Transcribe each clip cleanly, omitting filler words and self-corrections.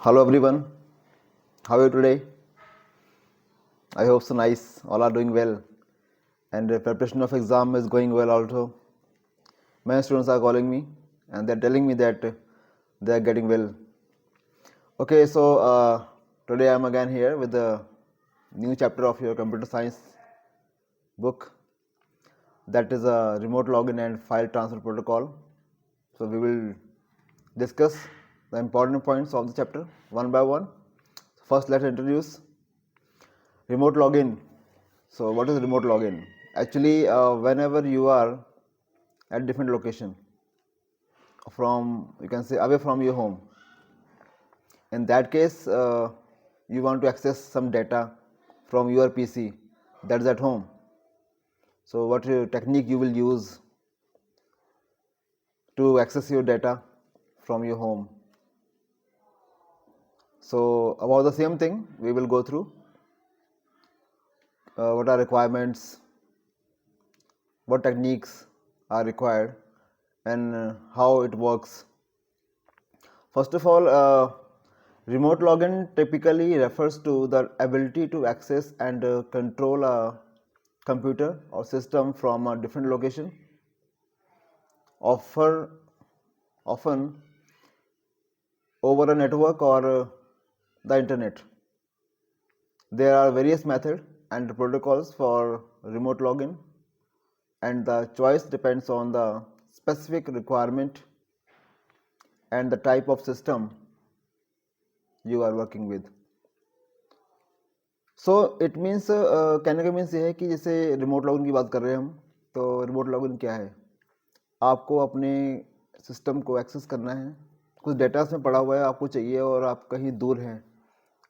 Hello everyone, how are you today? I hope so nice. All are doing well, and the preparation of exam is going well also. Many students are calling me, and they're telling me that they are getting well. Okay, so today I'm again here with the new chapter of your computer science book. That is a remote login and file transfer protocol. So we will discuss the important points of the chapter one by one. First, let's introduce remote login. So what is remote login? Actually, whenever you are at different location from, you can say, away from your home, in that case you want to access some data from your PC that is at home. So what technique you will use to access your data from your home? So about the same thing we will go through. What are requirements, what techniques are required, and how it works. First of all, remote login typically refers to the ability to access and control a computer or system from a different location, often over a network or the internet. There are various methods and protocols for remote login, and the choice depends on the specific requirement and the type of system you are working with. So it means कहने का means ये है कि जैसे remote login की बात कर रहे हैं हम, तो रिमोट लॉगिन क्या है? आपको अपने सिस्टम को एक्सेस करना है, कुछ डेटा उसमें पड़ा हुआ है, आपको चाहिए और आप कहीं दूर हैं,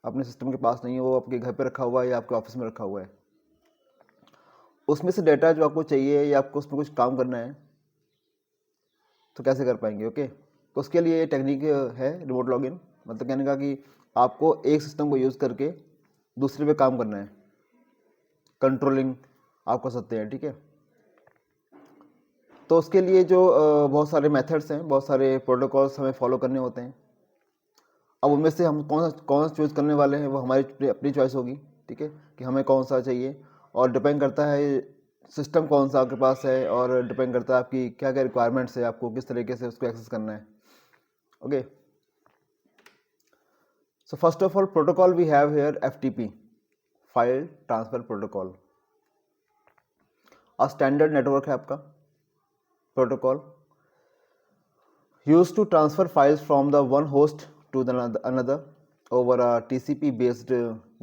अपने सिस्टम के पास नहीं है, वो आपके घर पे रखा हुआ है या आपके ऑफिस में रखा हुआ है. उसमें से डेटा जो आपको चाहिए या आपको उसमें कुछ काम करना है, तो कैसे कर पाएंगे? ओके, तो उसके लिए ये टेक्निक है रिमोट लॉगिन. मतलब कहने का कि आपको एक सिस्टम को यूज़ करके दूसरे पे काम करना है, कंट्रोलिंग आप कर सकते हैं. ठीक है, तो उसके लिए जो बहुत सारे मेथड्स हैं, बहुत सारे प्रोटोकॉल्स हमें फॉलो करने होते हैं. अब उनमें से हम कौन सा चूज़ करने वाले हैं वो हमारी अपनी चॉइस होगी. ठीक है, कि हमें कौन सा चाहिए, और डिपेंड करता है सिस्टम कौन सा आपके पास है, और डिपेंड करता है आपकी क्या क्या रिक्वायरमेंट्स है, आपको किस तरीके से उसको एक्सेस करना है. Okay, so first of all protocol we have here FTP, file transfer protocol. A standard network है आपका protocol used to transfer files from the one host to the another over a TCP based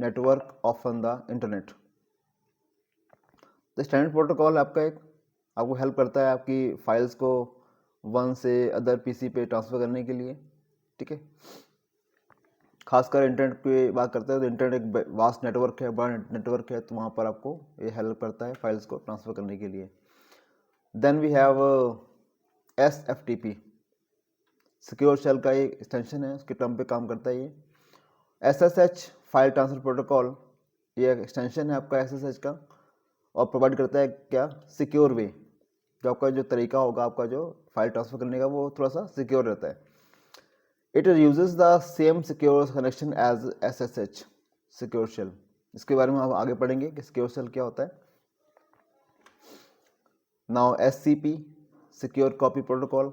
network on the internet. तो standard protocol आपका एक आपको help करता है आपकी files को वन से अदर पीसी पे ट्रांसफ़र करने के लिए. ठीक है, खासकर इंटरनेट पे बात करते हैं तो इंटरनेट एक वास्ट नेटवर्क है, बड़ा नेटवर्क है, तो वहाँ पर आपको ये हेल्प करता है फाइल्स को ट्रांसफ़र करने के लिए. Then we have SFTP, secure shell का एक एक्सटेंशन है, उसके टर्म पे काम करता है ये. SSH, फाइल ट्रांसफर प्रोटोकॉल, ये एक्सटेंशन है आपका SSH का, और प्रोवाइड करता है क्या? सिक्योर वे. जो आपका जो तरीका होगा आपका जो फाइल ट्रांसफर करने का वो थोड़ा सा सिक्योर रहता है. It uses the same secure connection as SSH, secure shell. इसके बारे में हम आगे पढ़ेंगे कि सिक्योर शेल क्या होता है. Now SCP, secure copy protocol,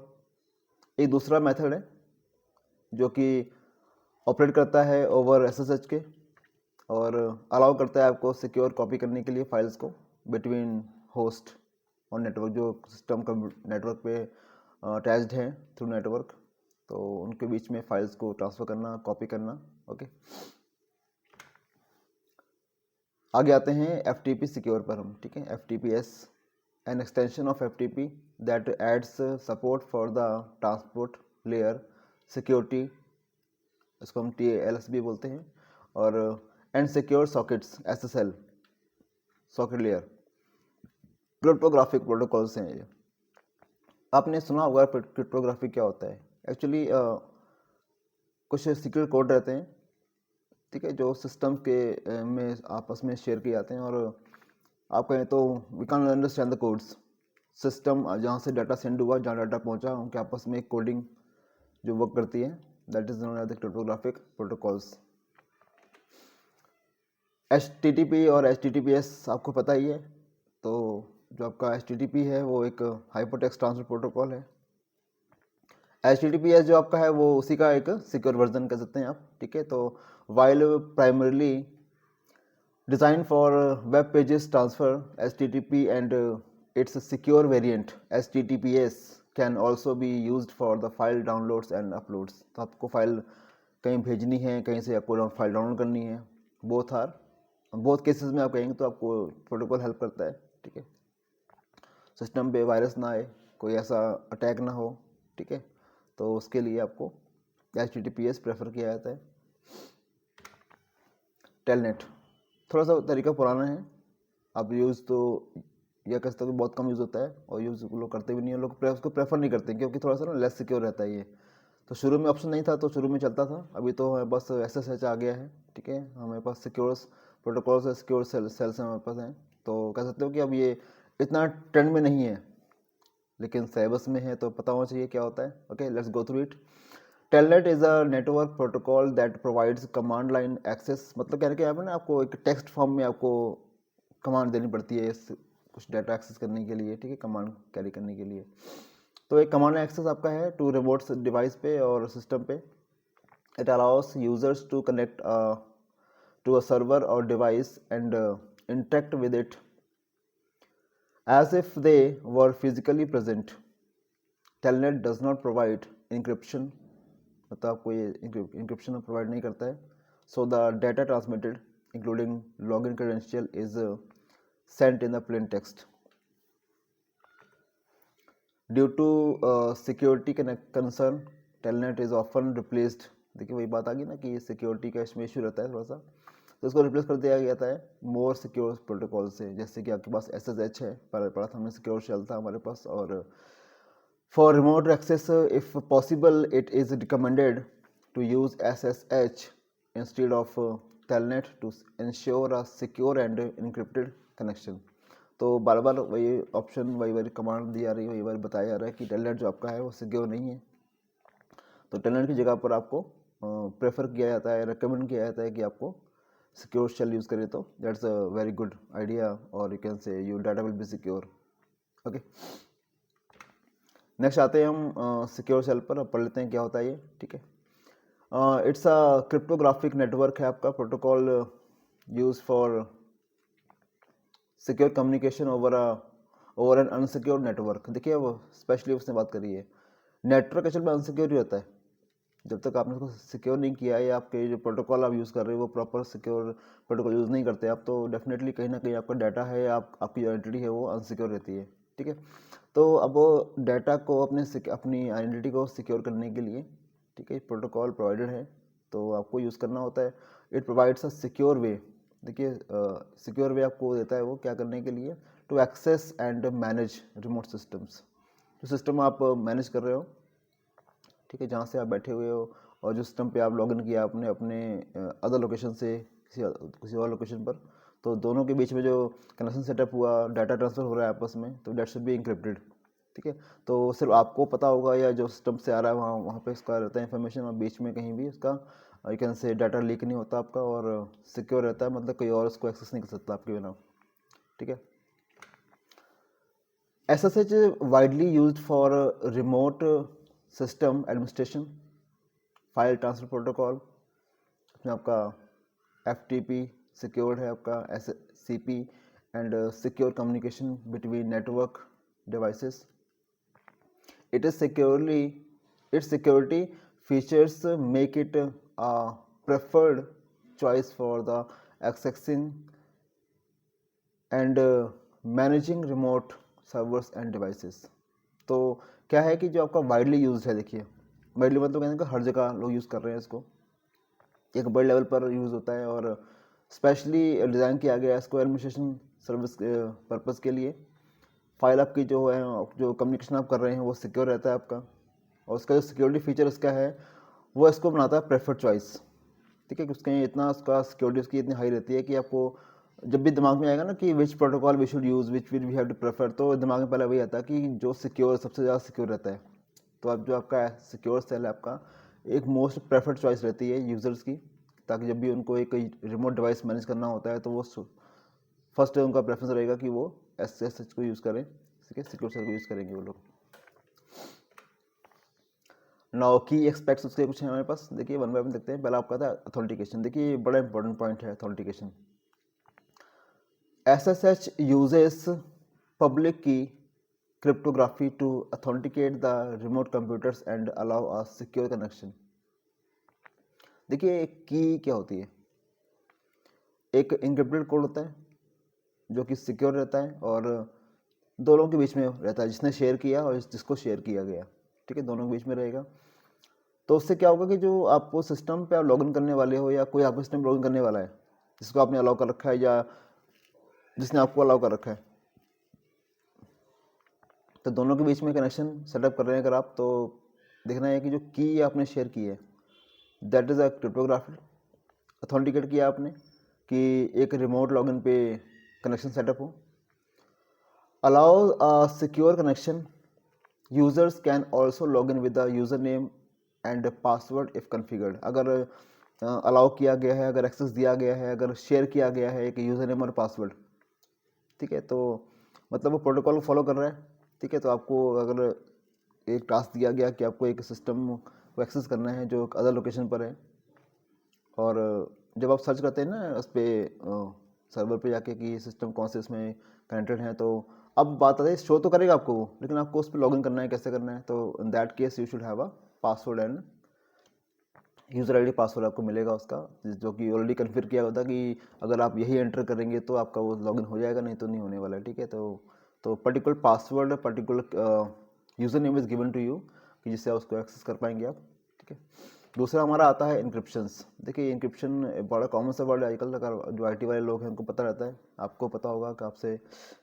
एक दूसरा मेथड है जो कि ऑपरेट करता है ओवर SSH के, और अलाउ करता है आपको सिक्योर कॉपी करने के लिए फाइल्स को बिटवीन होस्ट और नेटवर्क, जो सिस्टम का नेटवर्क पे अटैच्ड है थ्रू नेटवर्क, तो उनके बीच में फाइल्स को ट्रांसफ़र करना, कॉपी करना. ओके, आगे आते हैं FTP सिक्योर पर हम. ठीक है, FTPS, an extension of FTP that adds support for the transport layer security, इसको हम TLS भी बोलते हैं, और and secure sockets SSL, socket layer. Cryptographic protocols हैं ये. आपने सुना होगा क्रिप्टोग्राफी क्या होता है. एक्चुअली कुछ सीक्रेट कोड रहते हैं, ठीक है, जो सिस्टम के में आपस में शेयर किए जाते हैं, और आप कहें तो we can understand the codes. System जहाँ से डाटा सेंड हुआ, जहाँ डाटा पहुँचा, उनके आपस में एक कोडिंग जो वर्क करती है, that is known as the cryptographic protocols. HTTP और HTTPS आपको पता ही है। तो जो आपका HTTP है वो एक हाइपरटेक्स्ट ट्रांसफर प्रोटोकॉल है। HTTPS जो आपका है वो उसी का एक सिक्योर वर्जन कह सकते हैं आप, ठीक है। तो while primarily design for web pages transfer HTTP and it's secure variant HTTPS can also be used for the file downloads and uploads. तो आपको फाइल कहीं भेजनी है, कहीं से आपको फाइल डाउनलोड करनी है, बोथ केसेस में आप कहेंगे तो आपको प्रोटोकॉल हेल्प करता है, ठीक है। सिस्टम पे वायरस ना आए, कोई ऐसा अटैक ना हो, ठीक है। तो उसके लिए आपको HTTPS प्रेफर किया जाता है। टेलनेट थोड़ा सा तरीका पुराना है, अब यूज़ तो यह कह सकते हो कि बहुत कम यूज़ होता है और यूज़ लोग करते भी नहीं है, लोग उसको प्रेफर नहीं करते क्योंकि थोड़ा सा ना लेस सिक्योर रहता है ये। तो शुरू में ऑप्शन नहीं था तो शुरू में चलता था, अभी तो हमारे पास SSH आ गया है, ठीक है। हमारे पास सिक्योर प्रोटोकॉल से सिक्योर सेल्स हमारे पास हैं। तो कह सकते हो कि अब ये इतना ट्रेंड में नहीं है लेकिन सिलेबस में है तो पता होना चाहिए क्या होता है। Okay, let's go through it. Telnet is a network protocol that provides command line access. मतलब कहने के यहाँ पर ना आपको एक टेक्स्ट फॉर्म में आपको कमांड देनी पड़ती है कुछ डाटा एक्सेस करने के लिए, ठीक है, कमांड कैरी करने के लिए। तो एक कमांड एक्सेस आपका है टू रिमोट डिवाइस पे और सिस्टम पे। It allows users to connect to a server और device and interact with it as if they were physically present. Telnet does not provide encryption, मतलब आपको ये encryption प्रोवाइड नहीं करता है. So the data transmitted, including login credential, is sent in the plain text. Due to security concern, Telnet is often replaced. देखिए वही बात आ गई ना कि सिक्योरिटी का इसमें इशू रहता है थोड़ा सा, तो इसको रिप्लेस कर दिया गया है मोर सिक्योर प्रोटोकॉल से। जैसे कि आपके पास SSH है, पढ़ा था हमने, सिक्योर शेल था हमारे पास। और for remote access if possible it is recommended to use SSH instead of Telnet to ensure a secure and encrypted connection. तो बार बार वही ऑप्शन, वही कमांड दी जा रही है, वही बार बताया जा रहा है कि टेलनेट जो आपका है वो सिक्योर नहीं है। तो टेलनेट की जगह पर आपको प्रेफर किया जाता है, रिकमेंड किया जाता है कि आपको सिक्योर शेल यूज़ करें। तो that's a very good idea, और you can say your data will be secure. Okay, next आते हैं हम सिक्योर शेल पर। अब पढ़ लेते हैं क्या होता है ये, ठीक है। इट्स अ क्रिप्टोग्राफिक नेटवर्क है आपका protocol use for secure communication over an unsecure network. देखिए अब स्पेशली उसने बात करी है, नेटवर्क एक्चुअल में अनसिक्योर ही होता है जब तक आपने उसको सिक्योर नहीं किया है, या आपके जो प्रोटोकॉल आप यूज़ कर रहे हो वो प्रॉपर सिक्योर प्रोटोकॉल यूज़ नहीं करते आप, तो डेफिनेटली कहीं ना कहीं आपका डाटा है, आपकी जो आइडेंटिटी है वो अनसिक्योर रहती है, ठीक है। तो अब वो डाटा को अपनी आइडेंटिटी को सिक्योर करने के लिए, ठीक है, प्रोटोकॉल प्रोवाइडेड है तो आपको यूज़ करना होता है। इट प्रोवाइड्स अ सिक्योर वे। देखिए सिक्योर वे आपको देता है वो क्या करने के लिए, to access and manage remote systems. जो सिस्टम आप मैनेज कर रहे हो, ठीक है, जहाँ से आप बैठे हुए हो, और जो सिस्टम पे आप लॉगिन किया आपने अपने अदर लोकेशन से किसी और लोकेशन पर, तो दोनों के बीच में जो कनेक्शन सेटअप हुआ, डाटा ट्रांसफ़र हो रहा है आपस में, तो दैट शुड बी इंक्रिप्टेड, ठीक है। तो सिर्फ आपको पता होगा या जो सिस्टम से आ रहा है वहाँ वहाँ पे इसका रहता है इन्फॉर्मेशन, और बीच में कहीं भी इसका यू कैन से डाटा लीक नहीं होता आपका, और सिक्योर रहता है, मतलब कोई और इसको एक्सेस नहीं कर सकता आपके बिना, ठीक है। SSH widely used for remote system administration, file transfer protocol. इसमें आपका FTP सिक्योर्ड है, आपका SCP and secure communication between network devices. It is its security features make it a preferred choice for the accessing and managing remote servers and devices। तो क्या है कि जो आपका वाइडली यूज है, देखिए वाइडली मतलब कहने का हर जगह लोग यूज़ कर रहे हैं इसको, एक बड़े लेवल पर यूज़ होता है, और स्पेशली डिज़ाइन किया गया है इसको एडमिनिस्ट्रेशन सर्विस पर्पज़ के लिए। फाइल आपकी जो है, जो कम्युनिकेशन आप कर रहे हैं वो सिक्योर रहता है आपका, और उसका जो सिक्योरिटी फीचर इसका है वो इसको बनाता है प्रेफर्ड चॉइस, ठीक है। उसके इतना उसका सिक्योरिटी उसकी इतनी हाई रहती है कि आपको जब भी दिमाग में आएगा ना कि which protocol we should use, which we have to prefer, तो दिमाग में पहले वही आता है कि जो सिक्योर सबसे ज़्यादा सिक्योर रहता है। तो अब जो आपका सिक्योर सेल है आपका, एक मोस्ट प्रेफर्ड चॉइस रहती है यूज़र्स की, ताकि जब भी उनको एक रिमोट डिवाइस मैनेज करना होता है तो वो फर्स्ट उनका प्रेफरेंस रहेगा कि वो SSH को यूज़ करें, ठीक है, सिक्योर सर्वर को यूज़ करेंगे वो लोग। नाउ की एक्सपेक्ट्स उसके कुछ है हमारे पास, देखिए वन बाय वन देखते हैं। पहला आपका था अथेंटिकेशन, देखिए बड़ा इंपॉर्टेंट पॉइंट है authentication. SSH uses public key cryptography to authenticate the remote computers and allow a secure connection। देखिए की क्या होती है, एक इनक्रिप्टेड कोड होता है जो कि सिक्योर रहता है और दोनों के बीच में रहता है, जिसने शेयर किया और जिसको शेयर किया गया, ठीक है, दोनों के बीच में रहेगा। तो उससे क्या होगा कि जो आपको सिस्टम पे आप लॉगिन करने वाले हो या कोई आपको सिस्टम लॉगिन करने वाला है जिसको आपने अलाउ कर रखा है या जिसने आपको अलाउ कर रखा है, तो दोनों के बीच में कनेक्शन सेटअप कर रहे हैं अगर आप, तो देखना है कि जो की आपने शेयर की है that is a cryptography, authenticate किया आपने कि एक रिमोट लॉगिन पे कनेक्शन सेटअप हो। Allow a secure connection, users can also log in with the user name and password if configured. अगर अलाउ किया गया है, अगर एक्सेस दिया गया है, अगर शेयर किया गया है एक यूज़र नेम और पासवर्ड, ठीक है, तो मतलब वो प्रोटोकॉल को फॉलो कर रहा है, ठीक है। तो आपको अगर एक टास्क दिया गया कि आपको एक सिस्टम को एक्सेस करना है जो अदर लोकेशन पर है, और जब आप सर्च करते हैं ना उस पर सर्वर पे जाके कि सिस्टम कौन से इसमें कनेक्टेड है, तो अब बात आती है शो तो करेगा आपको वो, लेकिन आपको उस पर लॉगिन करना है, कैसे करना है। तो in that case you should have a password end user ID password आपको मिलेगा उसका, जो कि ऑलरेडी कन्फिगर किया होता है कि अगर आप यही एंटर करेंगे तो आपका वो लॉगिन हो जाएगा, नहीं तो नहीं होने वाला है, ठीक है। तो particular password, particular user name is given to you कि जिससे उसको एक्सेस कर पाएंगे आप, ठीक है। दूसरा हमारा आता है इंक्रिप्शंस। देखिए इंक्रिप्शन बड़ा कॉमन सा वर्ड है आजकल, अगर जो IT वाले लोग हैं उनको पता रहता है, आपको पता होगा कि आपसे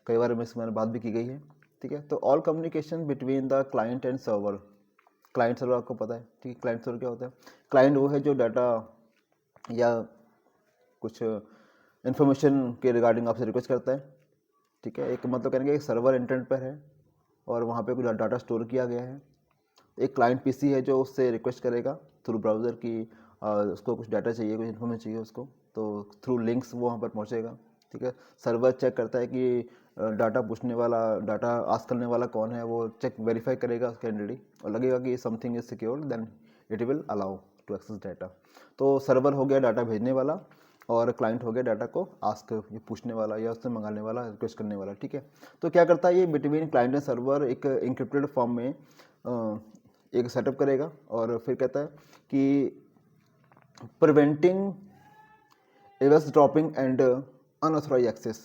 कई बार इसके बारे में बात भी की गई है, ठीक है। तो all communication between the client and server, client server आपको पता है, ठीक है। क्लाइंट सर्वर क्या होता है? क्लाइंट वो है जो डाटा या कुछ इन्फॉर्मेशन के रिगार्डिंग आपसे रिक्वेस्ट करता है, ठीक है। एक मतलब कहने का एक सर्वर इंटरनेट पर है और वहाँ पे कुछ डाटा स्टोर किया गया है। एक क्लाइंट PC है जो उससे रिक्वेस्ट करेगा थ्रू ब्राउज़र की उसको कुछ डाटा चाहिए, कुछ इन्फॉर्मेशन चाहिए उसको, तो थ्रू लिंक्स वो वहाँ पर पहुँचेगा, ठीक है। सर्वर चेक करता है कि डाटा पूछने वाला, डाटा आस्क करने वाला कौन है, वो चेक वेरीफाई करेगा कैंडिडेट और लगेगा कि something is secure, then it will allow to access data. तो सर्वर हो गया डाटा भेजने वाला और क्लाइंट हो गया डाटा को आस्क पूछने वाला या उससे मंगाने वाला, रिक्वेस्ट करने वाला, ठीक है। तो क्या करता है ये बिटवीन क्लाइंट एंड सर्वर एक इंक्रिप्टेड फॉर्म में एक सेटअप करेगा और फिर कहता है कि preventing eavesdropping and unauthorise access,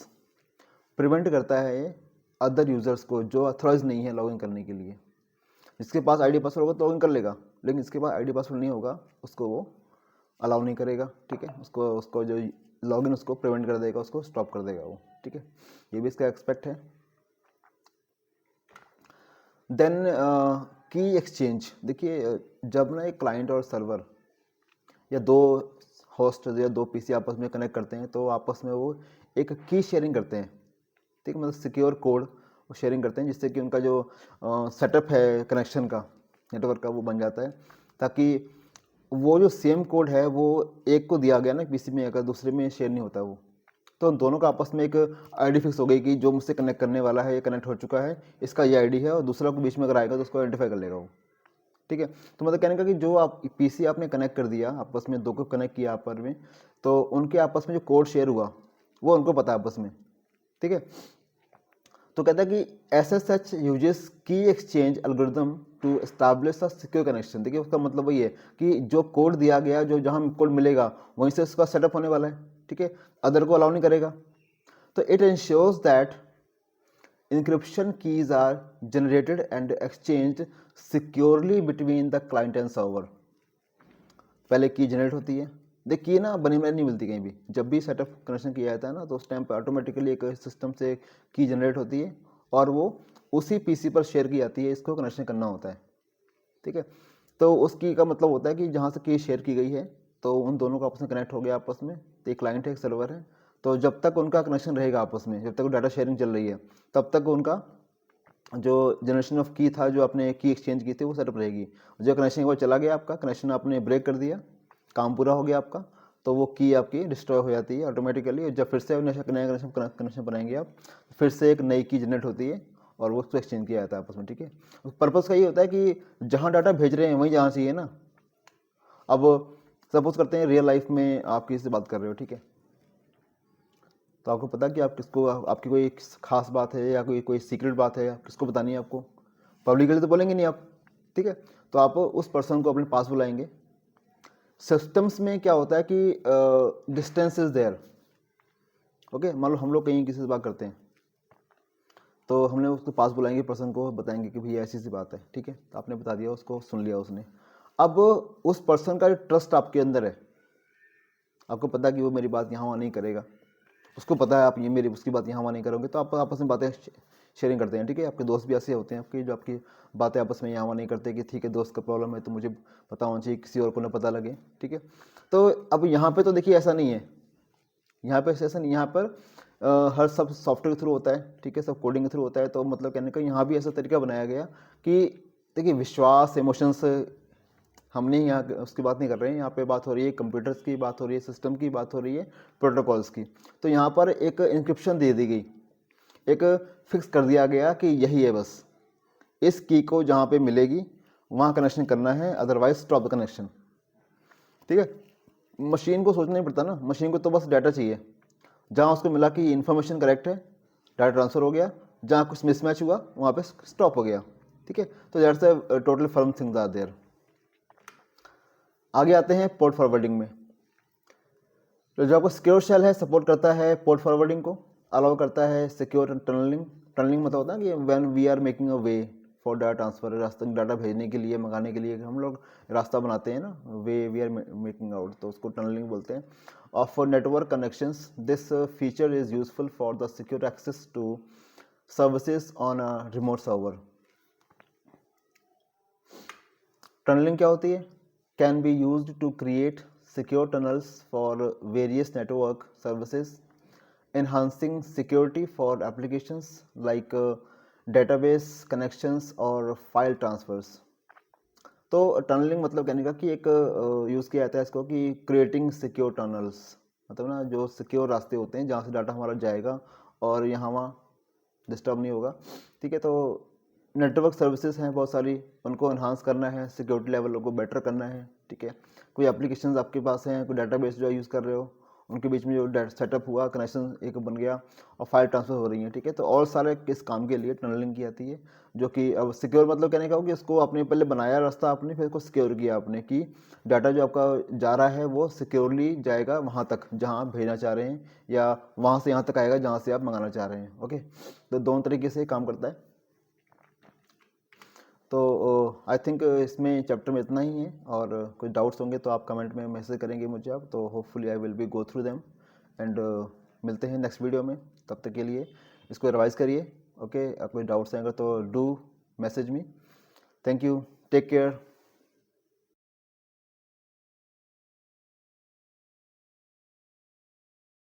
prevent करता है अदर यूजर्स को जो अथॉराइज नहीं है लॉगिन करने के लिए। जिसके पास ID पासवर्ड होगा तो लॉगिन कर लेगा, लेकिन जिसके पास ID पासवर्ड नहीं होगा उसको वो अलाउ नहीं करेगा, ठीक है। उसको जो लॉगिन उसको प्रिवेंट कर देगा, उसको स्टॉप कर देगा वो, ठीक है। ये भी इसका एक्सपेक्ट है। देन की एक्सचेंज, देखिए जब ना एक क्लाइंट और सर्वर या दो होस्ट या दो PC आपस में कनेक्ट करते हैं तो आपस में वो एक की शेयरिंग करते हैं, ठीक है, मतलब सिक्योर कोड वो शेयरिंग करते हैं, जिससे कि उनका जो सेटअप है कनेक्शन का, नेटवर्क का, वो बन जाता है, ताकि वो जो सेम कोड है वो एक को दिया गया ना PC में, अगर दूसरे में शेयर नहीं होता वो, तो उन दोनों का आपस में एक ID फिक्स हो गई कि जो मुझसे कनेक्ट करने वाला है ये कनेक्ट हो चुका है, इसका ये ID है, और दूसरा को बीच में अगर आएगा तो उसको आइडेंटिफाई कर लेगा वो, ठीक है। तो मतलब कहने का कि जो आप PC आपने कनेक्ट कर दिया, आपस में दो को कनेक्ट किया आपस में, तो उनके आपस में जो कोड शेयर हुआ वो उनको पता है आपस में, ठीक है। तो कहता है कि SSH uses key exchange algorithm to establish a secure connection. देखिए उसका मतलब वही है कि जो कोड दिया गया, जो जहाँ कोड मिलेगा वहीं से उसका सेटअप होने वाला है, ठीक है, अदर को अलाउ नहीं करेगा। तो it ensures that encryption keys are generated and exchanged securely between the client and server। पहले की जनरेट होती है, देख की ना बनी बनाई नहीं मिलती कहीं भी, जब भी सेटअप कनेक्शन किया जाता है ना तो उस टाइम पर ऑटोमेटिकली एक सिस्टम से की जनरेट होती है और वो उसी PC पर शेयर की जाती है, इसको कनेक्शन करना होता है, ठीक है। तो उस की का मतलब होता है कि जहाँ से की शेयर की गई है तो उन दोनों का आपस में कनेक्ट हो गया आपस में, तो एक क्लाइंट है एक सर्वर है, तो जब तक उनका कनेक्शन रहेगा आपस में, जब तक वो डाटा शेयरिंग चल रही है तब तक उनका जो जनरेशन ऑफ की था, जो आपने की एक्सचेंज की थी, वो सेटअप रहेगी। जो कनेक्शन एक बार चला गया आपका, कनेक्शन आपने ब्रेक कर दिया, काम पूरा हो गया आपका, तो वो की आपकी डिस्ट्रॉय हो जाती है ऑटोमेटिकली। जब फिर से नया कनेक्शन बनाएंगे आप, फिर से एक नई की जनरेट होती है और वो उसको एक्सचेंज किया जाता है आपस में, ठीक है। पर्पज़ का ये होता है कि जहाँ डाटा भेज रहे हैं वहीं जाना चाहिए ना। अब सपोज करते हैं रियल लाइफ में आप किसी से बात कर रहे हो, ठीक है, तो आपको पता कि आप किसको, आपकी कोई खास बात है या कोई सीक्रेट बात है, किसको बतानी है आपको, पब्लिकली तो बोलेंगे नहीं आप, ठीक है। तो आप उस पर्सन को अपने पास बुलाएंगे। सिस्टम्स में क्या होता है कि डिस्टेंस इज देयर, ओके। मान लो हम लोग कहीं किसी से बात करते हैं, तो हमने उसको पास बुलाएंगे, पर्सन को बताएंगे कि भैया ऐसी सी बात है, ठीक है। तो आपने बता दिया, उसको सुन लिया उसने। अब उस पर्सन का ट्रस्ट आपके अंदर है, आपको पता कि वो मेरी बात यहाँ वहाँ नहीं करेगा, उसको पता है आप ये मेरी उसकी बात यहाँ वहाँ नहीं करोगे, तो आप आपस में बातें शेयरिंग करते हैं, ठीक है। आपके दोस्त भी ऐसे होते हैं आपके, जो आपकी बातें आपस में यहाँ वहाँ नहीं करते कि ठीक है दोस्त का प्रॉब्लम है तो मुझे पता होना चाहिए, किसी और को ना पता लगे, ठीक है। तो अब यहाँ पे तो देखिए ऐसा नहीं है, यहाँ पे ऐसा नहीं, यहाँ पर हर सब सॉफ्टवेयर के थ्रू होता है, ठीक है, सब कोडिंग के थ्रू होता है। तो मतलब कहने का यहाँ भी ऐसा तरीका बनाया गया कि देखिए विश्वास, इमोशंस, हमने यहाँ उसकी बात नहीं कर रहे हैं, यहाँ पे बात हो रही है कंप्यूटर्स की, बात हो रही है सिस्टम की, बात हो रही है प्रोटोकॉल्स की। तो यहाँ पर एक इंक्रिप्शन दे दी गई, एक फिक्स कर दिया गया कि यही है बस, इस की को जहाँ पे मिलेगी वहाँ कनेक्शन करना है, अदरवाइज स्टॉप द कनेक्शन, ठीक है। मशीन को सोचना नहीं पड़ता ना, मशीन को तो बस डाटा चाहिए, जहाँ उसको मिला कि इन्फॉर्मेशन करेक्ट है, डाटा ट्रांसफर हो गया, जहाँ कुछ मिसमैच हुआ वहाँ पे स्टॉप हो गया, ठीक है। तो that's a total firm things are there. आगे आते हैं पोर्ट फॉरवर्डिंग में। तो जो आपको सिक्योर शेल है सपोर्ट करता है पोर्ट फॉरवर्डिंग को, अलाउ करता है सिक्योर टनलिंग। टनलिंग मतलब होता है कि when we are making a way for data transfer, रास्ते डाटा भेजने के लिए, मंगाने के लिए हम लोग रास्ता बनाते हैं ना, way we are making out, तो उसको टनलिंग बोलते हैं। और for network connections this feature is useful for the secure access to services on a remote server. Tunneling क्या होती है? Can be used to create secure tunnels for various network services, enhancing security for applications like database connections और file transfers। तो tunnelling मतलब कहने का कि एक यूज़ किया जाता है इसको कि क्रिएटिंग सिक्योर टनल्स, मतलब ना जो सिक्योर रास्ते होते हैं जहाँ से डाटा हमारा जाएगा और यहाँ वहाँ डिस्टर्ब नहीं होगा, ठीक है। तो नेटवर्क सर्विसेज हैं बहुत सारी, उनको एनहांस करना है, सिक्योरिटी लेवल को बेटर करना है, ठीक है। कोई एप्लीकेशंस आपके पास हैं, कोई डाटाबेस जो यूज़ कर रहे हो, उनके बीच में जो सेटअप हुआ, कनेक्शन एक बन गया और फाइल ट्रांसफर हो रही है, ठीक है। तो और सारे किस काम के लिए टनलिंग की आती है, जो कि अब सिक्योर मतलब कहने का हो कि इसको आपने पहले बनाया रास्ता आपने, फिर इसको सिक्योर किया आपने कि डाटा जो आपका जा रहा है वो सिक्योरली जाएगा वहाँ तक जहाँ आप भेजना चाह रहे हैं, या वहाँ से यहाँ तक आएगा जहाँ से आप मंगाना चाह रहे हैं, ओके। तो दोनों तरीके से काम करता है। तो आई थिंक इसमें चैप्टर में इतना ही है, और कुछ डाउट्स होंगे तो आप कमेंट में मैसेज करेंगे मुझे आप, तो hopefully I will be go through them and मिलते हैं नेक्स्ट वीडियो में। तब तक के लिए इसको रिवाइज करिए, ओके। कोई डाउट्स आएंगे तो do message me. Thank you, take care.